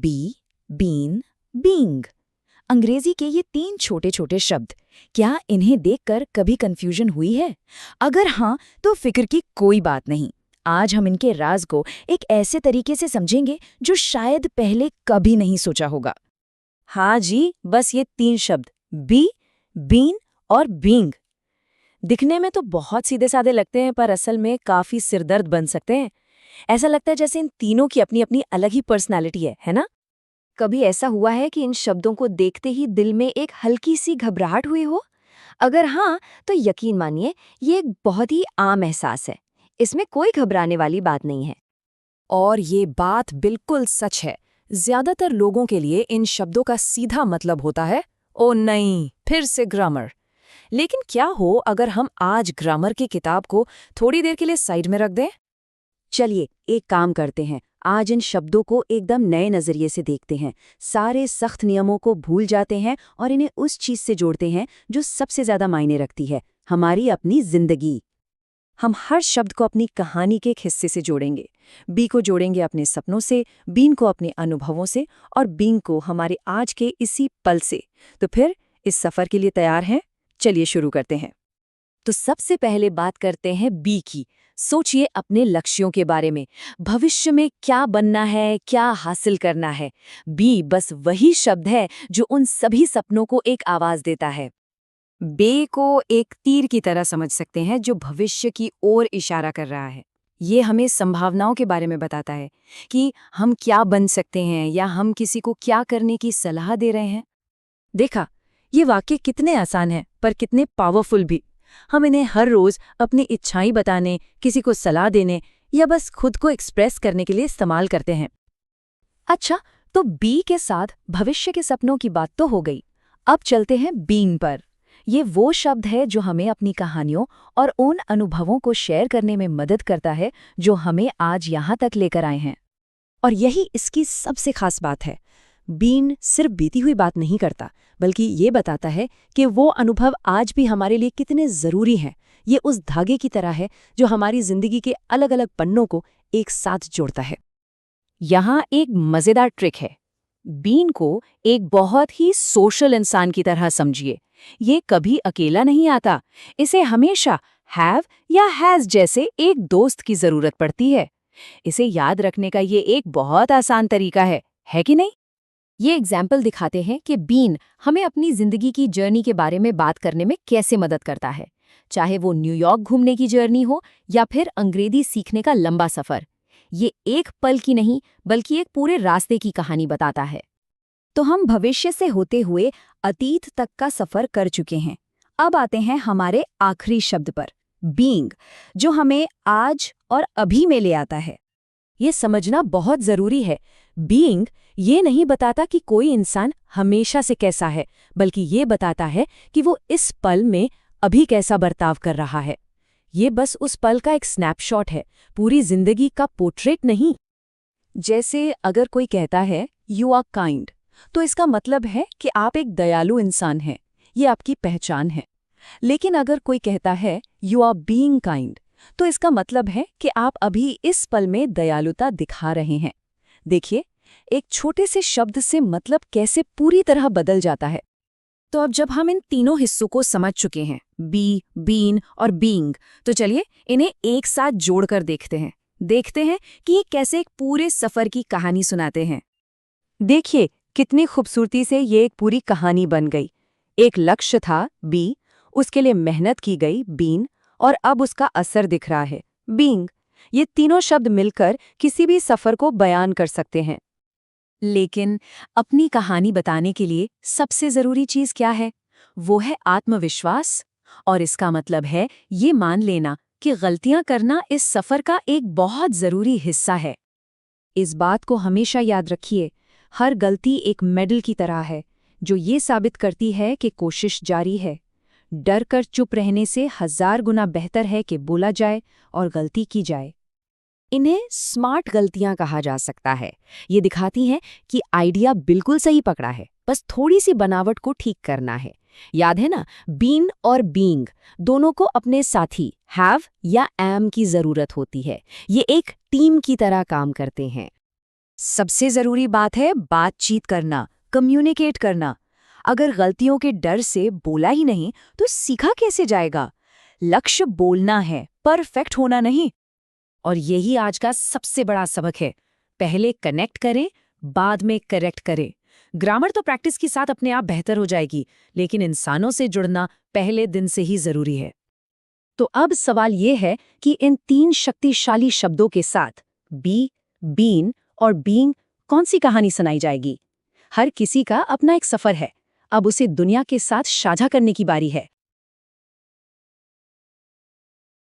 B, been, being. अंग्रेजी के ये 3 छोटे छोटे शब्द, क्या इन्हें देखकर कभी कंफ्यूजन हुई है? अगर हाँ, तो फिक्र की कोई बात नहीं। आज हम इनके राज को एक ऐसे तरीके से समझेंगे जो शायद पहले कभी नहीं सोचा होगा। हाँ जी, बस ये 3 शब्द बी, बीन और बीइंग दिखने में तो बहुत सीधे साधे लगते हैं, पर असल में काफी सिरदर्द बन सकते हैं। ऐसा लगता है जैसे इन तीनों की अपनी अपनी अलग ही पर्सनालिटी है ना? कभी ऐसा हुआ है कि इन शब्दों को देखते ही दिल में एक हल्की सी घबराहट हुई हो? अगर हाँ, तो यकीन मानिए ये एक बहुत ही आम एहसास है। इसमें कोई घबराने वाली बात नहीं है। और ये बात बिल्कुल सच है। ज्यादातर लोगों के लिए इन शब्दों का सीधा मतलब होता है, ओ नहीं, फिर से ग्रामर। लेकिन क्या हो अगर हम आज ग्रामर की किताब को थोड़ी देर के लिए साइड में रख दें? चलिए एक काम करते हैं, आज इन शब्दों को एकदम नए नजरिए से देखते हैं। सारे सख्त नियमों को भूल जाते हैं और इन्हें उस चीज से जोड़ते हैं जो सबसे ज्यादा मायने रखती है, हमारी अपनी जिंदगी। हम हर शब्द को अपनी कहानी के एक हिस्से से जोड़ेंगे। बी को जोड़ेंगे अपने सपनों से, बीन को अपने अनुभवों से और बीइंग को हमारे आज के इसी पल से। तो फिर इस सफर के लिए तैयार हैं? चलिए शुरू करते हैं। तो सबसे पहले बात करते हैं बी की। सोचिए अपने लक्ष्यों के बारे में। भविष्य में क्या बनना है, क्या हासिल करना है। बी बस वही शब्द है जो उन सभी सपनों को एक आवाज देता है। बे को एक तीर की तरह समझ सकते हैं जो भविष्य की ओर इशारा कर रहा है। ये हमें संभावनाओं के बारे में बताता है कि हम क्या बन सकते हैं या हम किसी को क्या करने की सलाह दे रहे हैं। देखा, ये वाक्य कितने आसान हैं पर कितने पावरफुल भी। हम इन्हें हर रोज अपनी इच्छाएं बताने, किसी को सलाह देने या बस खुद को एक्सप्रेस करने के लिए इस्तेमाल करते हैं। अच्छा, तो बी के साथ भविष्य के सपनों की बात तो हो गई। अब चलते हैं बीइंग पर। ये वो शब्द है जो हमें अपनी कहानियों और उन अनुभवों को शेयर करने में मदद करता है जो हमें आज यहाँ तक लेकर आए हैं। और यही इसकी सबसे खास बात है। बीन सिर्फ बीती हुई बात नहीं करता, बल्कि ये बताता है कि वो अनुभव आज भी हमारे लिए कितने जरूरी हैं। ये उस धागे की तरह है जो हमारी जिंदगी के अलग अलग पन्नों को एक साथ जोड़ता है। यहाँ एक मजेदार ट्रिक है। बीन को एक बहुत ही सोशल इंसान की तरह समझिए। ये कभी अकेला नहीं आता। इसे हमेशा हैव या हैज जैसे एक दोस्त की जरूरत पड़ती है। इसे याद रखने का ये एक बहुत आसान तरीका है कि नहीं? ये एग्जाम्पल दिखाते हैं कि बीन हमें अपनी जिंदगी की जर्नी के बारे में बात करने में कैसे मदद करता है, चाहे वो न्यूयॉर्क घूमने की जर्नी हो या फिर अंग्रेजी सीखने का लंबा सफर। ये एक पल की नहीं, बल्कि एक पूरे रास्ते की कहानी बताता है। तो हम भविष्य से होते हुए अतीत तक का सफर कर चुके हैं। अब आते हैं हमारे आखिरी शब्द पर, बीइंग, जो हमें आज और अभी में ले आता है। ये समझना बहुत जरूरी है। बीइंग ये नहीं बताता कि कोई इंसान हमेशा से कैसा है, बल्कि ये बताता है कि वो इस पल में अभी कैसा बर्ताव कर रहा है। ये बस उस पल का एक स्नैपशॉट है, पूरी जिंदगी का पोर्ट्रेट नहीं। जैसे अगर कोई कहता है यू आर काइंड, तो इसका मतलब है कि आप एक दयालु इंसान हैं, ये आपकी पहचान है। लेकिन अगर कोई कहता है यू आर बीइंग काइंड, तो इसका मतलब है कि आप अभी इस पल में दयालुता दिखा रहे हैं। देखिए, एक छोटे से शब्द से मतलब कैसे पूरी तरह बदल जाता है। तो अब जब हम इन तीनों हिस्सों को समझ चुके हैं, बी, बीन और बीइंग, तो चलिए इन्हें एक साथ जोड़कर देखते हैं कि ये कैसे एक पूरे सफर की कहानी सुनाते हैं। देखिए, कितनी खूबसूरती से ये एक पूरी कहानी बन गई। एक लक्ष्य था बी, उसके लिए मेहनत की गई बीन, और अब उसका असर दिख रहा है बीइंग। ये तीनों शब्द मिलकर किसी भी सफर को बयान कर सकते हैं। लेकिन अपनी कहानी बताने के लिए सबसे जरूरी चीज क्या है? वो है आत्मविश्वास। और इसका मतलब है ये मान लेना कि गलतियां करना इस सफर का एक बहुत जरूरी हिस्सा है। इस बात को हमेशा याद रखिए, हर गलती एक मेडल की तरह है जो ये साबित करती है कि कोशिश जारी है। डर कर चुप रहने से 1000 गुना बेहतर है कि बोला जाए और गलती की जाए। इन्हें स्मार्ट गलतियां कहा जा सकता है। ये दिखाती हैं कि आइडिया बिल्कुल सही पकड़ा है, बस थोड़ी सी बनावट को ठीक करना है। याद है ना, बीन और बीइंग दोनों को अपने साथी हैव या एम की जरूरत होती है। ये एक टीम की तरह काम करते हैं। सबसे जरूरी बात है बातचीत करना, कम्युनिकेट करना। अगर गलतियों के डर से बोला ही नहीं तो सीखा कैसे जाएगा? लक्ष्य बोलना है, परफेक्ट होना नहीं। और यही आज का सबसे बड़ा सबक है। पहले कनेक्ट करें, बाद में करेक्ट करें। ग्रामर तो प्रैक्टिस के साथ अपने आप बेहतर हो जाएगी, लेकिन इंसानों से जुड़ना पहले दिन से ही जरूरी है। तो अब सवाल ये है कि इन 3 शक्तिशाली शब्दों के साथ बी, बीन और बीइंग कौन सी कहानी सुनाई जाएगी? हर किसी का अपना एक सफर है। अब उसे दुनिया के साथ साझा करने की बारी है।